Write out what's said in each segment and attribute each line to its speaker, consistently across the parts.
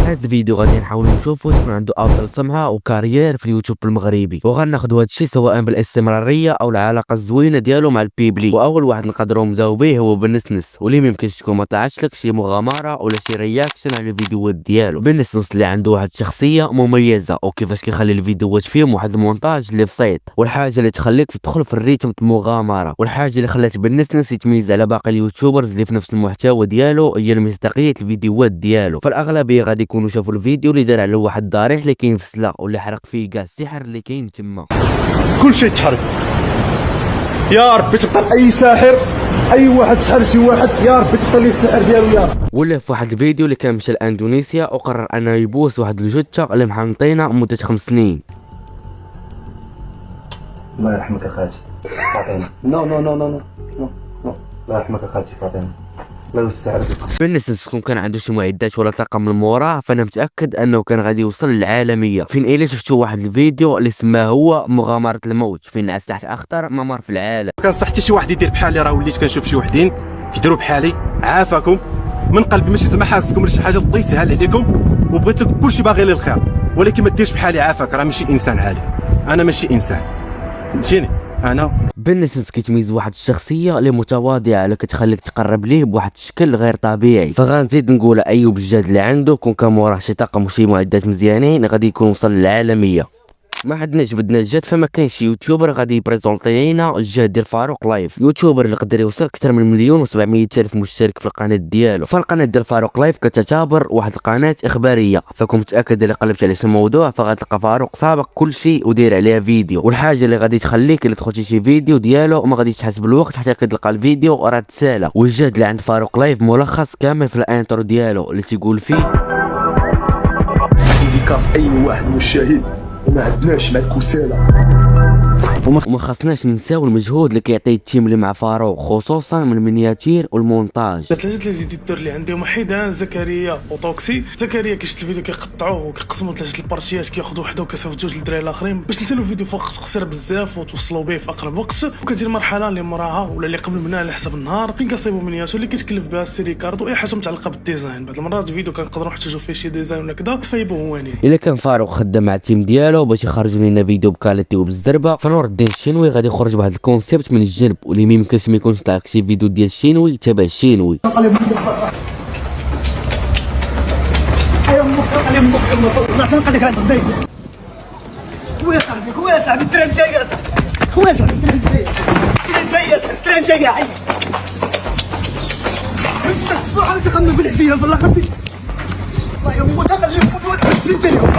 Speaker 1: هذا الفيديو غادي نحاولوا نشوفوا شكون عنده افضل سمعه وكارير في اليوتيوب المغربي، وغناخذوا هذا الشيء سواء بالاستمراريه او العلاقه الزوينه ديالو مع البيبلي. واول واحد نقدروا نبداو به هو بنسنس، واللي ميمكنش تكون ما طلعش لك شي مغامره ولا شي رياكشن على الفيديوهات ديالو. بنسنس اللي عنده واحد الشخصيه مميزه وكيفاش كيخلي الفيديوهات فيهم واحد المونتاج اللي بسيط، والحاجه اللي تخليك تدخل في الريتم المغامره، والحاجه اللي خلات بنسنس يتميز على باقي اليوتيوبرز اللي في نفس المحتوى ديالو هي مصداقيه الفيديوهات ديالو. فالاغلبيه غادي يكونوا شافوا الفيديو اللي دار على واحد الضريح اللي كاين في السلا واللي حرق فيه كاع السحر اللي كاين تما.
Speaker 2: كل شيء تحرق يا ربي، تبقى اي ساحر اي واحد سحر شي واحد يا ربي تبقى لي السحر ديالو يا ربي.
Speaker 1: ولا في واحد الفيديو اللي كان مشى لاندونيسيا وقرر انه يبوس واحد الجثه اللي محنطينه مده 5 سنين.
Speaker 2: الله يرحمك اخاتي فاطمه. نو نو نو نو نو نو الله يرحمك اخاتي فاطمه. الله يوسع عليك.
Speaker 1: بالنسبه تكون كان عنده شي معدات ولا طاقم من موراه، فانا متاكد انه كان غادي يوصل للعالميه. فين الا شفتوا واحد الفيديو اللي سماه هو مغامره الموت، فين عاس تحت اخطر ممر في العالم.
Speaker 2: كان صح حتى شي واحد يدير بحالي، راه وليت كنشوف شي وحدين كيديروا بحالي. عافاكم من قلبي، ماشي زعما حاسدكم ولا شي حاجه، الله يسهل عليكم وبغيت لكم كلشي باغي لي الخير، ولكن ما ديرش بحالي. عافاك، راه ماشي انسان عادي، انا ماشي انسان فهمتيني. انا
Speaker 1: بالنسبه كيتميز واحد الشخصيه اللي متواضعه اللي كتخليك تقرب ليه بواحد الشكل غير طبيعي. فغنزيد نقول ايوب الجاد اللي عنده كون كان موراه شي طاقم وشي معدات مزيانين غادي يكون وصل للعالميه. ما حدناش بدنا الجاد، فما كاينش يوتيوبر غادي يبريزونطي لينا الجاد ديال فاروق لايف، يوتيوبر اللي قدر يوصل اكثر من 1,700,000 مشترك في القناه ديالو. فالقناه ديال فاروق لايف كتعتبر واحد القناه اخباريه، فكون متاكد اللي قلبت على شي موضوع فغتلقى فاروق سابق كل شيء ودير عليها فيديو. والحاجه اللي غادي تخليك الا دخلتي شي فيديو ديالو ما غاديش تحس بالوقت حتى كتلقى الفيديو راه تسالى. والجاد اللي عند فاروق لايف ملخص كامل في الانترو ديالو اللي تيقول فيه
Speaker 2: ديكاس اي واحد مشاهد وما عندناش مع الكسالى.
Speaker 1: وما خاصناش ننساو المجهود اللي كيعطيه التيم اللي مع فاروق، خصوصا من المينياتير والمونتاج.
Speaker 3: ثلاثه اللي زيد الدور اللي عندهم حيدان زكريا وطوكسي. زكريا كيشد الفيديو كيقطعوه وكيقسموا ثلاثه البارتيات، كياخذوا وحده وكيصيفطوا جوج للدراري الاخرين باش تنسالوا الفيديو في وقت قصير بزاف وتوصلوا به في اقرب وقت. وكتجي المرحله اللي موراها ولا اللي قبل منها على حسب النهار فين كنصيبوا مينياتور اللي كيتكلف بها السي ريكاردو، اي حاجه متعلقه بالديزاين. بعض المرات الفيديو كنقدروا نحتاجوا فيه شي ديزاين ولا كذا صايبوه هوانين.
Speaker 1: الا كان فاروق خدام مع التيم ديالو باش يخرجوا لنا فيديو بكاليتي وبالزربه، فنور الدين الشينوي غادي يخرج بواحد الكونسيبت من الجنب واللي ميمكنش ما يكونش طلع شي فيديو ديال الشينوي تبع الشينوي.
Speaker 4: خويا صاحبي خويا صاحبي التران جاي يا صاحبي، خويا صاحبي التران جاي يا صاحبي، التران جاي يا عيني. لسه الصباح غادي تخمم بالعشيه والله خاطري والله هو تغلب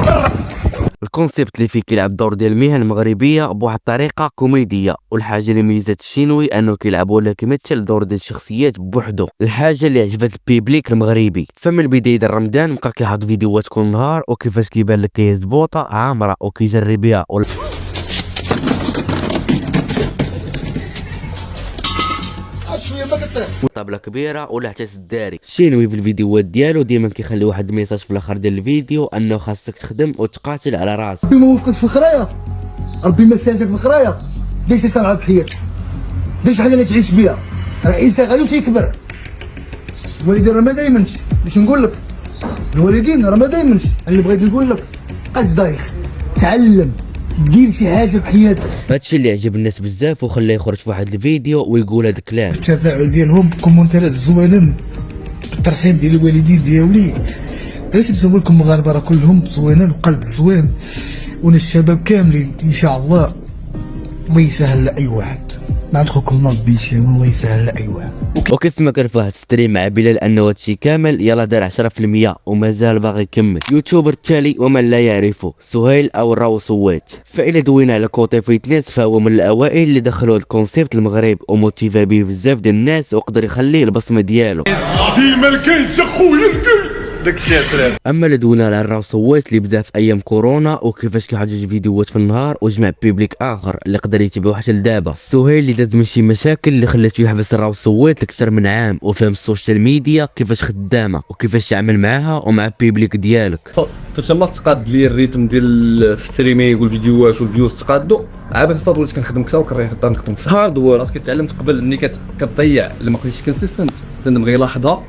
Speaker 4: برا.
Speaker 1: الكونسيبت اللي فيه كيلعب دور ديال المهن المغربيه بواحد الطريقه كوميديه، والحاجه اللي ميزات الشينوي انه كيلعب ولا كيمثل دور ديال الشخصيات بوحدو، الحاجه اللي عجبت البيبليك المغربي. فمن البدايه ديال رمضان بقى كيحط فيديوهات كل نهار وكيفاش كيبان لك كيهز بوطه عامره وكيجري بها طابله كبيره ولا حتى الداري. الشينوي في الفيديوهات ديالو ديما كيخلي واحد الميساج في الاخر ديال الفيديو انه خاصك تخدم وتقاتل على راسك.
Speaker 4: ربي ما وفقك في الخرايه، ربي ما سالتك في الخرايه، دير شي صنعه بحياتك، دير شي حاجه اللي تعيش بها. راه الانسان غادي تيكبر، الوالدين راه ما دايمنش باش نقول لك، الوالدين راه ما دايمنش. اللي بغيت نقول لك بقاش دايخ، تعلم دير شي حاجه بحياتك.
Speaker 1: هادشي اللي عجب الناس بزاف وخلاه يخرج في واحد الفيديو ويقول هذا الكلام.
Speaker 4: التفاعل ديالهم كومونتيرات زوينين بالترحيب ديال الوالدين ديالي. علاش نقول لكم المغاربه راه كلهم زوينين وقلب زوين، وناس الشباب كاملين ان شاء الله. الله يسهل لاي واحد، ما عندكم الله بيشي، والله يسهل لاي واحد.
Speaker 1: وكيف ما كان في واحد ستريم مع بلال انه هادشي كامل يلا دار 10% ومازال باغي يكمل. يوتيوبر التالي ومن لا يعرفه سهيل او راو صويت. فإلا دوينا على كوتي فيتنس فهو من الاوائل اللي دخلوا الكونسيبت المغرب وموتيفا به بزاف ديال الناس وقدر يخليه البصمه ديالو.
Speaker 2: ديما الكيس اخويا الكيس داكشي الدراري.
Speaker 1: اما اللي دوينا على راو صويت اللي بدا في ايام كورونا وكيفاش كيحجج فيديوهات في النهار وجمع بيبليك اخر اللي قدر يتبعو حتى لدابا. سهيل اللي داز من شي مشاكل اللي خلاته يحبس راو صويت لكثر من عام وفهم السوشيال ميديا كيفاش خدامه وكيفاش تعمل معاها ومع البيبليك ديالك.
Speaker 5: فاش ما تقاد لي الريتم ديال الستريمينغ والفيديوهات والفيوز تقادو عاد صاد وليت كنخدم اكثر وكنريح نخدم في الهاردوير. راسك كتعلمت قبل ملي كتضيع اللي ما بقيتيش كونسيستنت تندم غير لحظه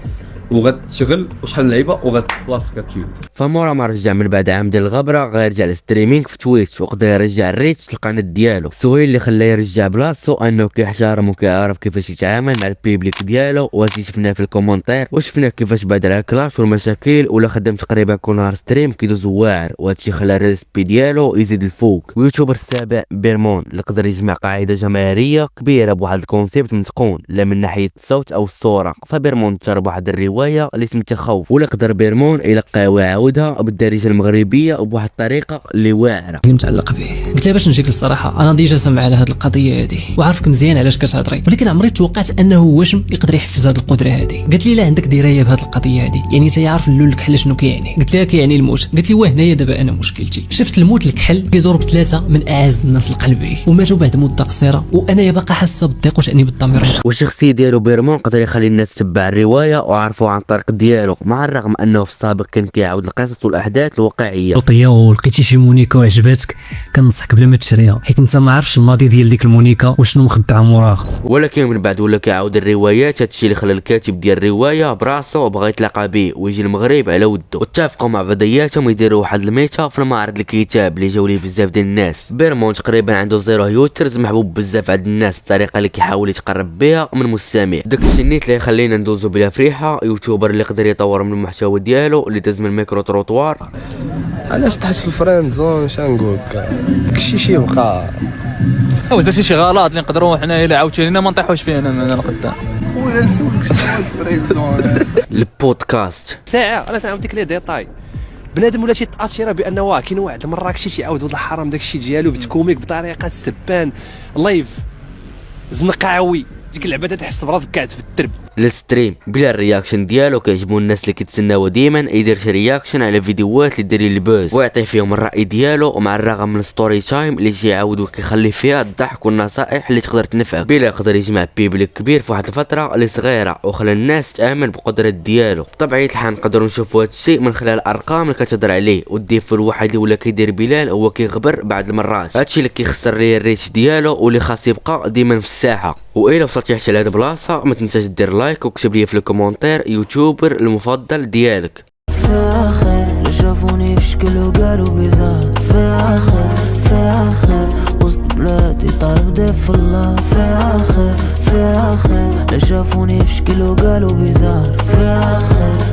Speaker 5: وغتشغل وشحال من لعيبه وغتبلاص كتمشي.
Speaker 1: فمورا ما رجع من بعد عام ديال الغبره غيرجع للستريمينغ في تويتش وقدر يرجع الريتش القناه ديالو. السؤال اللي خلاه يرجع بلاصتو انه كيحترم وكيعرف كيفاش يتعامل مع البيبليك ديالو، وهادشي شفناه في الكومونتير وشفناه كيفاش بادر على الكلاش والمشاكل، ولا خدم تقريبا كل نهار ستريم كيدوز واعر، وهادشي خلى الريسبي ديالو يزيد الفوق. ويوتيوبر السابع بيرمون اللي قدر يجمع قاعده جماهيريه كبيره بواحد الكونسيبت متقون لا من ناحيه الصوت او الصوره. فبيرمون تجرب واحد الروايه اللي سميتها خوف، ولا قدر بيرمون يلقاها ويعاودها بالدارجه المغربيه وبواحد الطريقه اللي واعره.
Speaker 6: اللي متعلق به قلت لها باش نجيك للصراحه انا ديجا سمع على هذه القضيه هذه وعارفك مزيان علاش كتهضري، ولكن عمري توقعت انه واشم يقدر يحفز هذه القدره هذه. قالت لي لا عندك درايه بهذه القضيه هذه، يعني انت عارف اللول الكحل شنو كيعني؟ قلت لها كيعني الموت. قالت لي واه هنايا دابا انا مشكلتي شفت الموت الكحل كيدور بثلاثه من اعز الناس لقلبي وماتوا بعد مده قصيره وانا باقا حاسه بالضيق وشاني بالضمير.
Speaker 1: والشخصيه ديالو بيرمون قدر يخلي الناس تتبع الروايه وعرفوا عن الطريق ديالو، مع الرغم انه في السابق كان كيعاود القصص والاحداث الواقعيه.
Speaker 6: لطيه ولقيتي شي مونيكا وعجباتك كننصحك بلا ما تشريها، حيت انت ما عارفش الماضي ديال ديك المونيكا وشنو مخبعه موراها.
Speaker 1: ولكن من بعد ولا كيعاود الروايات، هادشي اللي خلى الكاتب ديال الروايه براسو وبغى يتلاقى به ويجي المغرب على ودو، واتفقوا مع بعضياتهم يديروا واحد الميتا في المعرض الكتاب اللي جاو ليه بزاف ديال الناس. بيرمون تقريبا عنده 0 يوترز، محبوب بزاف عند الناس بالطريقه اللي كيحاول يتقرب بها من المستمع. داك الشيء نيت اللي يخلينا ندوزو بلا فريحه. يوتيوبر اللي قدر يطور من المحتوى ديالو اللي داز من الميكرو تروطوار.
Speaker 7: علاش تحت في الفريند زون شنقولك داكشي شي بقى
Speaker 8: او درتي شي غلط اللي نقدروا حنا الا عاوتاني ما نطيحوش فيه انا القدام
Speaker 7: خويا نسولك شنو الفريند زون.
Speaker 1: البودكاست
Speaker 9: ساعه انا تنعاود ديك لي ديتاي بنادم ولا تيتاثر بان واه كاين واحد المراكشي تيعاود ولد الحرام داكشي ديالو بتكوميك بطريقه السبان لايف زنقاوي، ديك اللعبه تحس براسك قاعد في الدرب.
Speaker 1: الستريم بلا الرياكشن ديالو كيعجبو الناس اللي كيتسناو ديما يدير شي رياكشن على فيديوهات اللي دايرين البوز ويعطي فيهم الراي ديالو، ومع الرغم من الستوري تايم اللي كيعاود وكيخلي فيها الضحك والنصائح اللي تقدر تنفعك. بلا يقدر يجمع بيبليك كبير في واحد الفتره اللي صغيره وخلى الناس تامن بقدرات ديالو. بطبيعه الحال نقدروا نشوفوا هذا الشيء من خلال الارقام اللي كتهضر عليه، والضيف الوحيد اللي ولا كيدير بلال هو كيغبر بعض المرات. هادشي اللي كيخسر ليه الريتش ديالو واللي خاص يبقى ديما في الساحه. والا وصلتي حتى لهاد البلاصه ما تنساش دير لايك وكتب لي في الكومونتير يوتيوبر المفضل ديالك.
Speaker 10: في اخر شافوني في شكل وقالوا بيزار، في اخر وسط بلادي طالب ضيف الله. في اخر شافوني في شكل وقالوا بيزار، في اخر